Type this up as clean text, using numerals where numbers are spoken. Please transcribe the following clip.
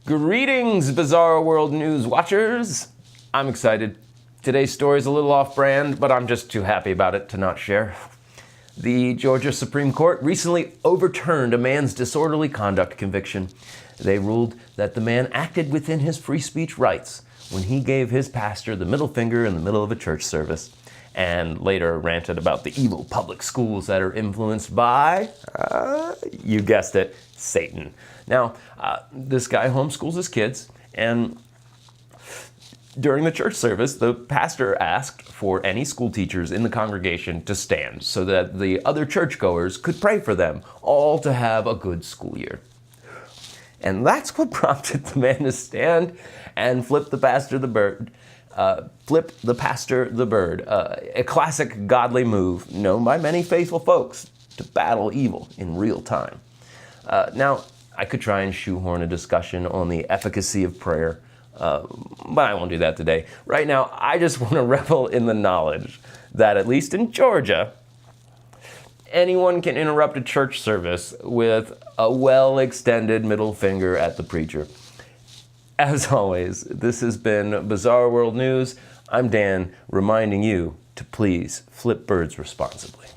Greetings, Bizarre World News watchers. I'm excited. Today's story is a little off-brand, but I'm just too happy about it to not share. The Georgia Supreme Court recently overturned a man's disorderly conduct conviction. They ruled that the man acted within his free speech rights when he gave his pastor the middle finger in the middle of a church service, and later ranted about the evil public schools that are influenced by, you guessed it, Satan. Now, this guy homeschools his kids, and during the church service, the pastor asked for any school teachers in the congregation to stand so that the other churchgoers could pray for them, all to have a good school year. And that's what prompted the man to stand and flip the pastor the bird. A classic godly move known by many faithful folks to battle evil in real time. Now, I could try and shoehorn a discussion on the efficacy of prayer, but I won't do that today. Right now, I just want to revel in the knowledge that, at least in Georgia, anyone can interrupt a church service with a well-extended middle finger at the preacher. As always, this has been Bizarre World News. I'm Dan, reminding you to please flip birds responsibly.